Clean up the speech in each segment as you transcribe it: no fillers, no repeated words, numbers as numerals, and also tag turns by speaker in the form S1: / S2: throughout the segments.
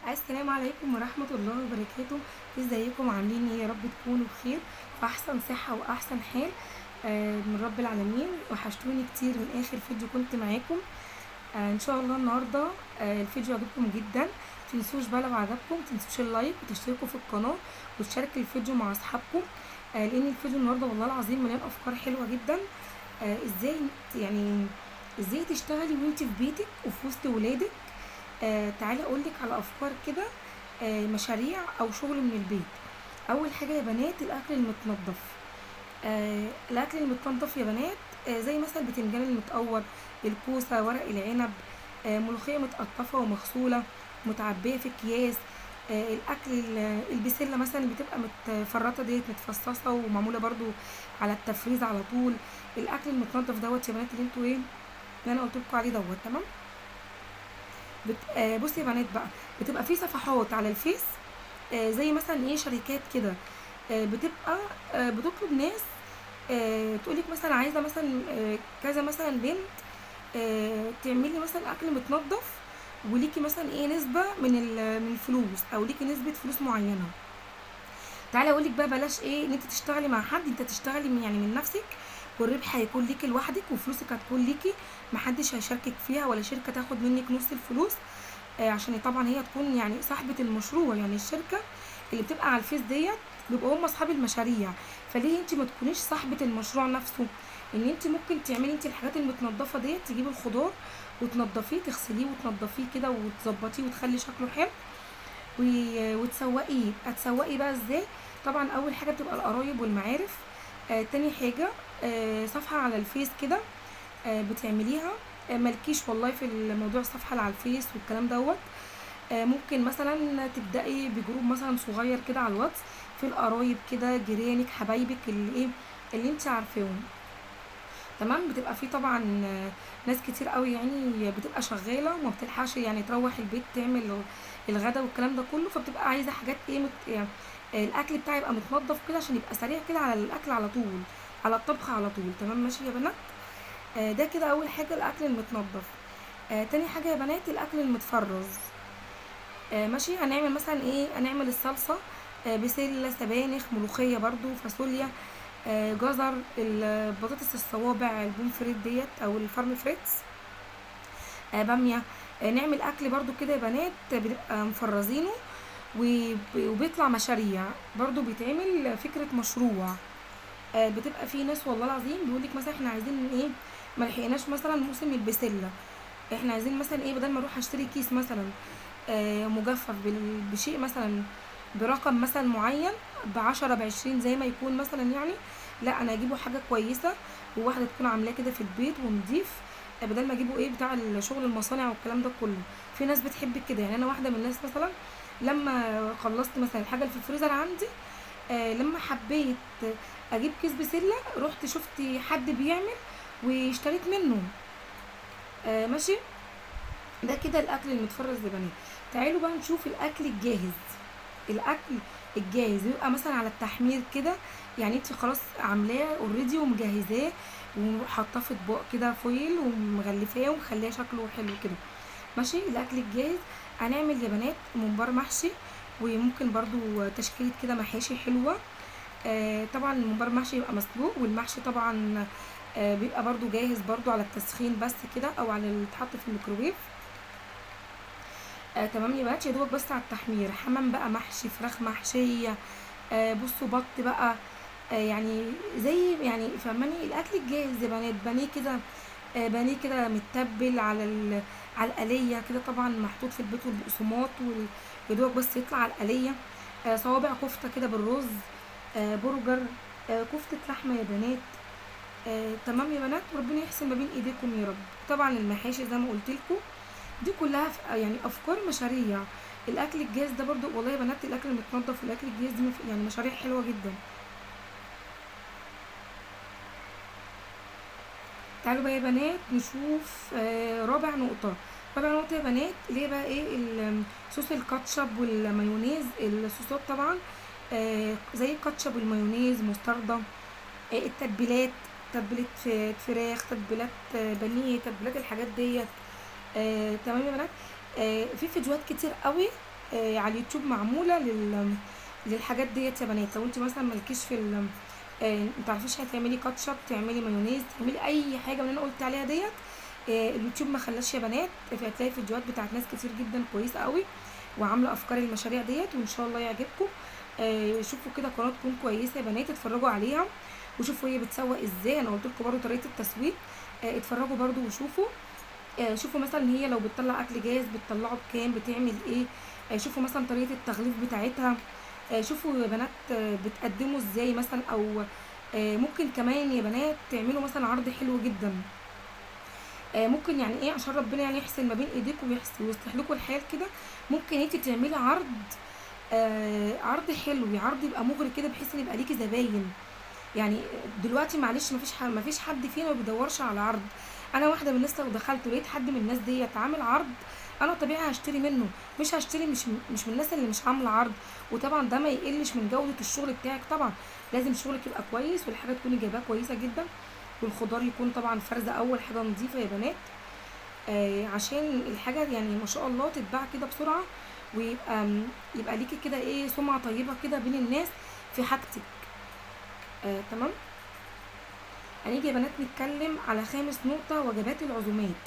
S1: السلام عليكم ورحمة الله وبركاته. ازيكم عاملين ايه؟ يا رب تكونوا بخير في احسن صحة واحسن حال. من رب العالمين. وحشتوني كتير من اخر فيديو كنت معاكم. ان شاء الله النهاردة الفيديو عجبكم جدا. متنسوش بقى لو عجبكم متنسوش اللايك وتشتركوا في القناة وتشاركوا الفيديو مع اصحابكم. لان الفيديو النهاردة والله العظيم مليان افكار حلوة جدا. ازاي يعني ازاي تشتغلي وانت في بيتك وفي وسط ولادك. تعالي اقولك على افكار كده. مشاريع او شغل من البيت. اول حاجه يا بنات الاكل المتنضف. الاكل المتنضف يا بنات، زي مثلا البتنجان المتقور، الكوسه، ورق العنب، ملوخيه متقطفه ومغسوله متعبيه في اكياس. الاكل البسله مثلا بتبقى متفرطه ديت متفصصه ومعموله برضو على التفريز على طول. الاكل المتنضف دوت يا بنات اللي انتوا ايه اللي انا قلت لكم عليه دوت تمام. بصي يا بنات بقى، بتبقى في صفحات على الفيس. زي مثلا ايه شركات كده. بتبقى بتطلب ناس. تقولك مثلا عايزه مثلا كذا مثلا بنت. تعملي مثلا اكل متنضف، وليكي مثلا ايه نسبه من الفلوس، او ليكي نسبه فلوس معينه. تعالى اقول لك بقى بلاش ايه ان انت تشتغلي مع حد، انت تشتغلي يعني من نفسك. والربح هيكون ليكي لوحدك وفلوسك هتكون ليكي. محدش هيشاركك فيها ولا شركه تاخد منك نص الفلوس. عشان طبعا هي تكون يعني صاحبه المشروع، يعني الشركه اللي بتبقى على الفيس ديت بيبقوا هم اصحاب المشاريع. فليه انت ما تكونيش صاحبه المشروع نفسه؟ ان انت ممكن تعملي انت الحاجات المتنضفه ديت، تجيبي الخضار وتنضفيه تغسليه وتنضفيه كده وتظبطيه وتخلي شكله حلو. وتسوقيه. هتسوقي بقى ازاي؟ طبعا اول حاجه بتبقى القرايب والمعارف. تاني حاجه صفحه على الفيس كده بتعمليها. مالكيش والله في الموضوع الصفحه اللي على الفيس والكلام دوت. ممكن مثلا تبداي بجروب مثلا صغير كده على الواتس، في القرايب كده جيرانك حبايبك اللي ايه اللي انت عارفاهم. تمام. بتبقى في طبعا ناس كتير قوي يعني بتبقى شغاله وما بتلحقش يعني تروح البيت تعمل الغدا والكلام ده كله، فبتبقى عايزه حاجات ايه يعني الاكل بتاعي يبقى متنضف كده عشان يبقى سريع كده على الاكل على طول، على الطبخ على طول. تمام ماشي يا بنات. ده كده اول حاجه الاكل المتنضف. تاني حاجه يا بنات الاكل المتفرز. ماشي. هنعمل مثلا ايه؟ هنعمل الصلصه. بسله، سبانخ، ملوخيه برضو، فاصوليا، جزر، البطاطس الصوابع، البومفريت ديت او الفارم فريتس، باميه. نعمل اكل برضو كده يا بنات بنبقى مفرزينه وبيطلع مشاريع برضو، بيتعمل فكره مشروع. بتبقى في ناس والله العظيم بيقولك مثلا احنا عايزين ايه، ما لحقناش مثلا موسم البسله، احنا عايزين مثلا ايه بدل ما اروح اشتري كيس مثلا مجفف بشيء مثلا برقم مثلا معين، ب10 ب20 زي ما يكون مثلا يعني. لا انا اجيبه حاجه كويسه وواحده تكون عاملاه كده في البيت ونضيف. بدل ما اجيبه ايه بتاع الشغل المصانع والكلام ده كله. في ناس بتحب كده، يعني انا واحده من الناس مثلا لما خلصت مثلا الحاجه اللي في الفريزر عندي. لما حبيت اجيب كيس بسله رحت شفت حد بيعمل واشتريت منه. ماشي. ده كده الاكل المتفرز يا بنات. تعالوا بقى نشوف الاكل الجاهز. الاكل الجاهز بيبقى مثلا على التحمير كده، يعني انت خلاص عاملاه اوريدي ومجهزاه وحاطاه في اطباق كده فويل ومغلفاه ومخليه شكله حلو كده. ماشي. الاكل الجاهز هنعمل يا بنات ممبار محشي، وممكن برضو تشكيله كده محاشي حلوه. طبعا الممبار محشي يبقى مسلوق، والمحشي طبعا بيبقى برضو جاهز برضو على التسخين بس كده، او على اللي يتحط في الميكروويف. تمام يا بنات. يا دوبك بس على التحمير. حمام بقى محشي، فراخ محشيه، بصوا بط بقى. يعني زي يعني فهماني الاكل الجاهز يا بنات. بانيه كده، بانيه كده متبل على القليه كده، طبعا محطوط في البيت والبقسماط يا دوبك بس يطلع على القليه. صوابع كفته كده بالرز. برجر. كفته لحمه يا بنات. تمام يا بنات. وربنا يحسن ما بين ايديكم يا رب. طبعا المحاشي زي ما قلت لكم دي كلها يعني افكار مشاريع. الاكل الجاهز ده برضو والله يا بنات الاكل المتنضف والاكل الجاهز دي يعني مشاريع حلوه جدا. تعالوا بقى يا بنات نشوف رابع نقطه. رابع نقطه يا بنات اللي هي بقى ايه صوص الكاتشب والمايونيز. الصوصات طبعا زي الكاتشب والمايونيز، مستردة. التتبيلات، تتبيلة فراخ، تتبيلات بانيه، تتبيلات الحاجات ديت. تمام يا بنات. في فيديوهات كتير قوي على اليوتيوب معموله للحاجات ديت يا بنات. لو انت مثلا مالكيش في متعرفيش هتعملي كاتشب، تعملي مايونيز، تعملي اي حاجه من اللي انا قلت عليها ديت، اليوتيوب ما خلاش يا بنات. هتلاقي فيديوهات بتاعت ناس كتير جدا كويسه قوي وعامله افكار المشاريع ديت، وان شاء الله يعجبكم. شوفوا كده قناه تكون كويسه يا بنات، اتفرجوا عليها وشوفوا هي بتسوق ازاي. انا قلت لكم برده طريقه التسويق، اتفرجوا برده وشوفوا. شوفوا مثلا هي لو بتطلع اكل جاهز بتطلعه بكام، بتعمل ايه. شوفوا مثلا طريقه التغليف بتاعتها. شوفوا يا بنات بتقدموا ازاي مثلا، او ممكن كمان يا بنات تعملوا مثلا عرض حلو جدا. ممكن يعني ايه، عشان ربنا يعني يحسن ما بين ايديكم ويصلح لكم الحال كده، ممكن انت تعملي عرض حلو، عرض يبقى مغري كده بحيث ان يبقى ليكي زباين. يعني دلوقتي معلش مفيش حد فينا ما بيدورش على عرض. انا واحده من الناس، لو دخلت ولقيت حد من الناس ديت عامل عرض، انا طبيعي هشتري منه. مش هشتري مش من الناس اللي مش عامله عرض. وطبعا ده ما يقلش من جوده الشغل بتاعك طبعا. لازم شغلك يبقى كويس والحاجه تكوني جايباها كويسه جدا، والخضار يكون طبعا فرزه اول حاجه نظيفه يا بنات. عشان الحاجه يعني ما شاء الله تتباع كده بسرعه، يبقى ليكي كده ايه سمعه طيبه كده بين الناس في حاجتك. تمام. هنيجي يا بنات نتكلم على خامس نقطة، وجبات العزومات.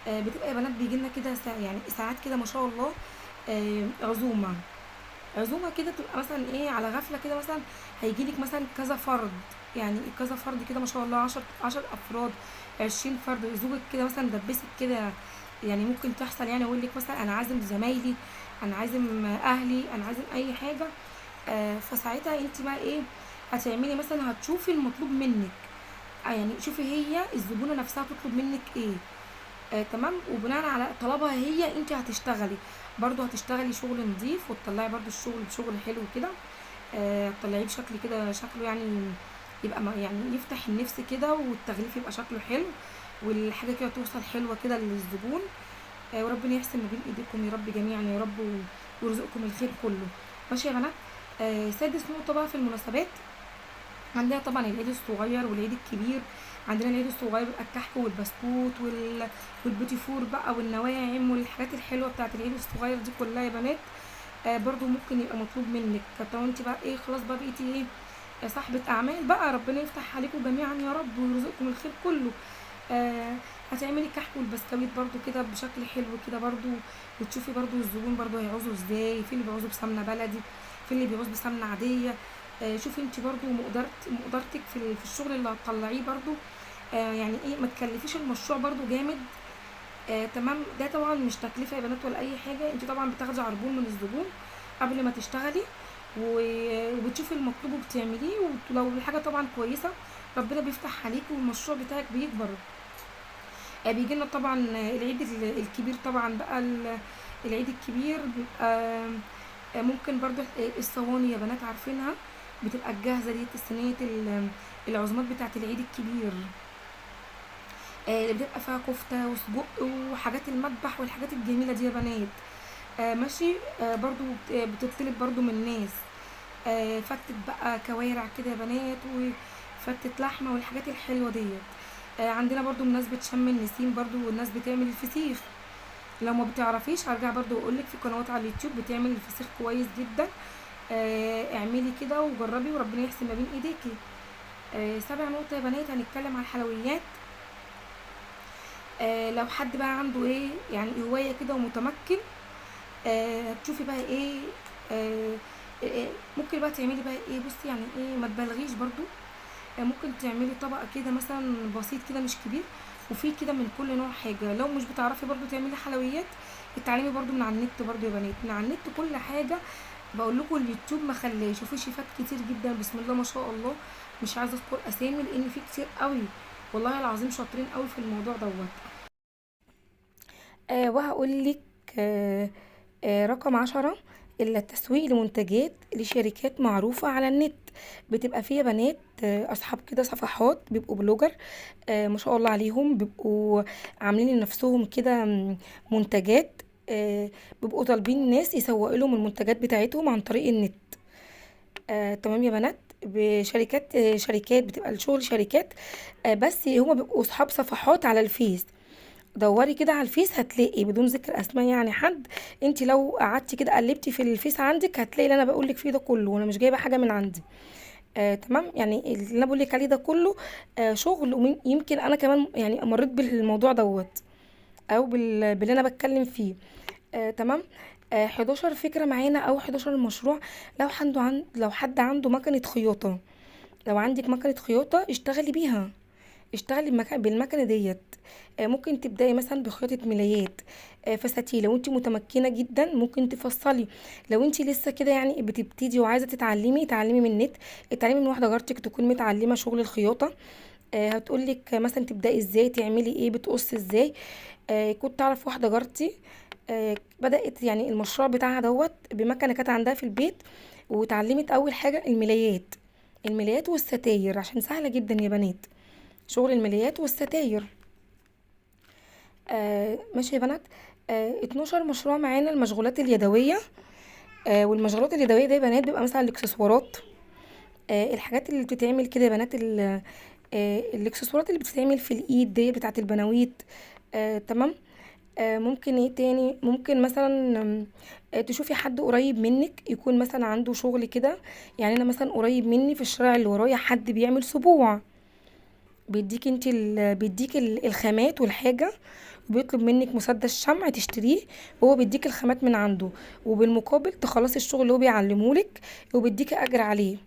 S1: بتبقى يا بنات بيجي لنا كده يعني ساعات كده ما شاء الله عزومة كده تبقى مثلا ايه على غفلة كده، مثلا هيجيلك مثلا كذا فرد. يعني كذا فرد كده ما شاء الله، 10 أفراد، 20 فرد. زوجك كده مثلا دبسك كده. يعني ممكن تحصل، يعني اقول لك مثلا انا عازم زمايلي، انا عازم اهلي، انا عازم اي حاجة. فساعتها انت بقى ايه هتعملي؟ مثلا هتشوفي المطلوب منك. يعني شوفي هي الزبونه نفسها تطلب منك ايه. تمام. وبناء على طلبها هي انت هتشتغلي. برضو هتشتغلي شغل نظيف، وتطلعي برضو الشغل بشغل حلو كده. تطلعيه بشكل كده شكله يعني يبقى يعني يفتح النفس كده، والتغليف يبقى شكله حلو، والحاجه كده توصل حلوه كده للزبون. وربنا يحسن ما بين ايديكم يا رب جميعا يا رب، ويرزقكم الخير كله. ماشي يا بنات. سادس نقطه بقى في المناسبات، عندنا طبعا العيد الصغير والعيد الكبير. عندنا العيد الصغير بيبقى الكحك والبسكوت والبوتي فور بقى والنواعم والحاجات الحلوه بتاعت العيد الصغير دي كلها يا بنات. برضو ممكن يبقى مطلوب منك. طب انت بقى ايه، خلاص بقى بقيتي ايه صاحبة اعمال بقى، ربنا يفتح عليكم جميعا يا رب ويرزقكم الخير كله. آه هتعملي الكحك والبسكويت برضو كده بشكل حلو كده برضو، وتشوفي برضو الزبون برضو هيعوزوا ازاي. في اللي بيعوزوا بسمنه بلدي، في اللي بيعوز بسمنه عاديه. شوفي انت برضو مقدرتك في الشغل اللي هتطلعيه برضو. يعني ايه، ما تكلفيش المشروع برضو جامد. تمام. ده طبعا مش تكلفه يا بنات ولا اي حاجه، انت طبعا بتاخدي عربون من الزبون قبل ما تشتغلي، وبتشوفي المطلوب وبتعمليه. ولو الحاجه طبعا كويسه ربنا بيفتح عليكي والمشروع بتاعك بيكبر. بيجي لنا طبعا العيد الكبير طبعا بقى العيد الكبير بيبقى ممكن برضو الصواني يا بنات عارفينها، بتبقى الجاهزه دي الصينيه العزومات بتاعت العيد الكبير. اللي بتبقى فيها كفته وسجق وحاجات المذبح والحاجات الجميله دي يا بنات. ماشي. برضو بتطلب برضو من الناس. فتت بقى كوارع كده يا بنات، وفتت لحمه والحاجات الحلوه ديت. عندنا برضو مناسبة شم النسيم برضو، والناس بتعمل الفسيخ. لو ما بتعرفيش هرجع برضو اقولك في قنوات على اليوتيوب بتعمل الفسيخ كويس جدا. اعملي كده وجربي وربنا يحسن ما بين ايديكي. سابع نقطة يا بنات هنتكلم على الحلويات. لو حد بقى عنده ايه يعني هواية كده ومتمكن، تشوفي بقى ايه. آه ممكن بقى تعملي بقى ايه، بصي يعني ايه ما تبالغيش برضو. ممكن تعملي طبق كده مثلا بسيط كده مش كبير، وفيه كده من كل نوع حاجة. لو مش بتعرفي برضو تعملي حلويات، اتعلمي برضو من على النت برضو يا بنات. من على النت كل حاجة بقول لكم، اليوتيوب ما خلاش. شوفي شيفات كتير جدا بسم الله ما شاء الله، مش عايزه اذكر اسامي لان في كتير قوي والله العظيم شاطرين قوي في الموضوع دوت. وهقول لك رقم 10، إلا التسويق لمنتجات لشركات معروفة على النت. بتبقى فيها بنات أصحاب كده صفحات بيبقوا بلوجر. ما شاء الله عليهم، بيبقوا عاملين لنفسهم كده منتجات. بيبقوا طالبين الناس يسوقوا لهم المنتجات بتاعتهم عن طريق النت. تمام يا بنات. بشركات شركات بتبقى الشغل شركات. بس هما بيبقوا أصحاب صفحات على الفيس. دوري كده على الفيس هتلاقي، بدون ذكر اسماء يعني حد. انت لو قعدتي كده قلبتي في الفيس عندك هتلاقي اللي انا بقول لك فيه ده كله، وانا مش جايبه حاجه من عندي. تمام، يعني اللي انا بقول لك عليه ده كله شغل، ويمكن انا كمان يعني مريت بالموضوع دوت، او باللي انا بتكلم فيه. تمام. 11 فكره معانا او 11 مشروع. لو حد عنده مكنه خياطه، لو عندك مكنه خياطه اشتغلي بيها، اشتغلي بالمكنه ديت. ممكن تبداي مثلا بخياطه ملايات، فساتين. لو انت متمكنه جدا ممكن تفصلي. لو انت لسه كده يعني بتبتدي وعايزه تتعلمي، اتعلمي من النت، اتعلمي من واحده جارتك تكون متعلمه شغل الخياطه. هتقولك مثلا تبداي ازاي، تعملي ايه، بتقصي ازاي. كنت اعرف واحده جارتي بدات يعني المشروع بتاعها دوت بمكنه كانت عندها في البيت، واتعلمت اول حاجه الملايات، الملايات والستاير، عشان سهله جدا يا بنات، شغل الملايات والستاير. ماشي يا بنات. 12 مشروع معانا المشغولات اليدويه. والمشغولات اليدويه دي يا بنات بيبقى مثلا الاكسسوارات، الحاجات اللي بتتعمل كده يا بنات، الاكسسوارات اللي بتتعمل في الايد دي بتاعت البناويت. تمام. ممكن ايه تاني، ممكن مثلا تشوفي حد قريب منك يكون مثلا عنده شغل كده. يعني انا مثلا قريب مني في الشارع اللي ورايا حد بيعمل سبوع، بيديك الخامات والحاجة، وبيطلب منك مسدس شمع تشتريه، وهو بيديك الخامات من عنده، وبالمقابل تخلصي الشغل اللي هو بيعلمهولك، وبيديكي اجر عليه.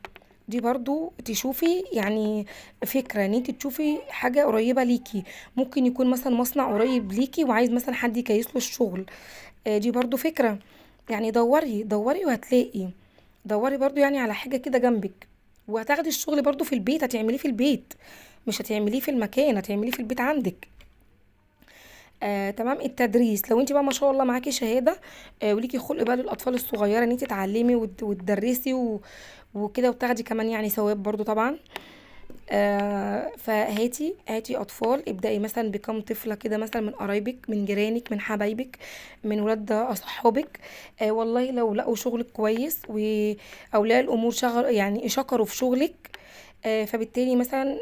S1: دي برضو تشوفي يعني فكرة ان انت تشوفي حاجة قريبة ليكي. ممكن يكون مثلا مصنع قريب ليكي وعايز مثلا حد يكيس له الشغل. دي برضو فكرة. يعني دوري دوري وهتلاقي. دوري برضو يعني على حاجة كده جنبك، وهتاخدي الشغل برضو في البيت، هتعمليه في البيت، مش هتعمليه في المكان، هتعمليه في البيت عندك. تمام. التدريس، لو انت بقى ما شاء الله معاكي شهاده وليكي خلق بقى للاطفال الصغيره ان انت تعلمي وتدرسي وكده، وتاخدي كمان يعني ثواب برضو طبعا. هاتي اطفال، ابدأي مثلا بكم طفله كده، مثلا من قرايبك، من جيرانك، من حبايبك، من ولاد اصحابك. والله لو لقوا شغلك كويس واولياء الامور شغل يعني شكروا في شغلك، فبالتالي مثلا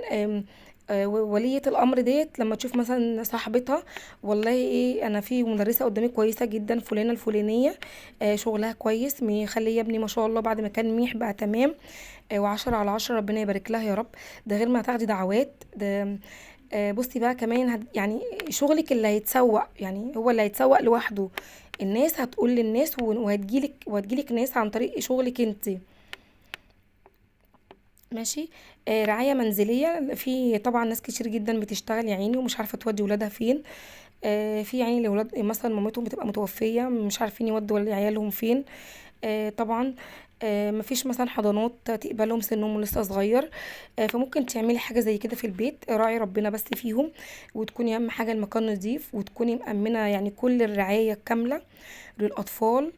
S1: ولية الأمر ديت لما تشوف مثلا صاحبتها، والله ايه أنا في مدرسة قدامي كويسة جدا فلانة الفلانية، شغلها كويس، مخليه ابني ما شاء الله بعد ما كان ميح بقى تمام، وعشرة على عشرة، ربنا يبارك لها يا رب. ده غير ما هتاخدي دعوات ده. بصي بقى كمان يعني شغلك اللي هيتسوق، يعني هو اللي هيتسوق لوحده. الناس هتقول للناس، وهتجيلك ناس عن طريق شغلك انت. ماشي. رعاية منزلية، في طبعا ناس كتير جدا بتشتغل يا عيني ومش عارفة تودي ولادها فين. في يعني لولاد مثلا مامتهم بتبقى متوفية مش عارفين يودوا عيالهم فين. طبعا مفيش مثلا حضانات تقبلهم، سنهم لسه صغير. فممكن تعملي حاجة زي كده في البيت، راعي ربنا بس فيهم، وتكوني اهم حاجة المكان نظيف، وتكوني مأمنة يعني كل الرعاية الكاملة للأطفال.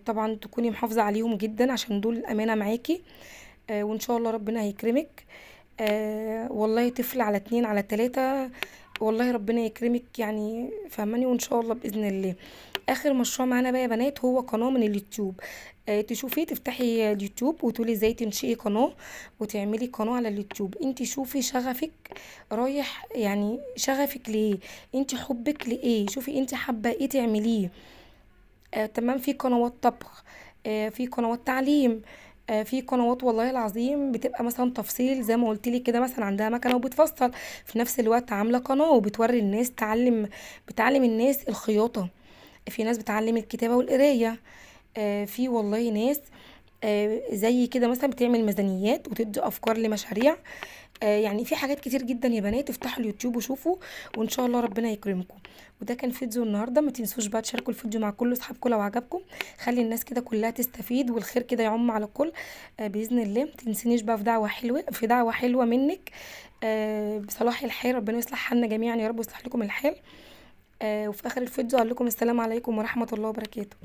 S1: طبعا تكوني محافظة عليهم جدا عشان دول الأمانة معاكي. وإن شاء الله ربنا هيكرمك. والله طفل على اتنين على تلاتة، والله ربنا يكرمك يعني، فهماني، وإن شاء الله بإذن الله. آخر مشروع معانا بقى يا بنات هو قناة من اليوتيوب. تشوفي تفتحي اليوتيوب وتقولي ازاي تنشئي قناة وتعملي قناة على اليوتيوب. انت شوفي شغفك رايح، يعني شغفك ليه، انت حبك لايه، شوفي انت حابة ايه تعمليه. تمام. في قنوات طبخ، في قنوات تعليم، في قنوات والله العظيم بتبقى مثلا تفصيل زي ما قلت لك كده، مثلا عندها مكنه وبتفصل في نفس الوقت، عامله قناه وبتوري الناس بتعلم الناس الخياطه. في ناس بتعلم الكتابه والقرايه. في والله ناس زي كده مثلا بتعمل ميزانيات وتدي افكار لمشاريع. يعني في حاجات كتير جدا يا بنات، افتحوا اليوتيوب وشوفوا، وان شاء الله ربنا يكرمكم. وده كان فيديو النهارده، ما تنسوش بقى تشاركوا الفيديو مع كل اصحابكم لو عجبكم، خلي الناس كده كلها تستفيد والخير كده يعم على الكل. باذن الله. ما تنسينيش بقى في دعوه حلوه، في دعوه حلوه منك بصلاح الحال، ربنا يصلح حالنا جميعا يا رب ويصلح لكم الحال. وفي اخر الفيديو اقول لكم السلام عليكم ورحمه الله وبركاته.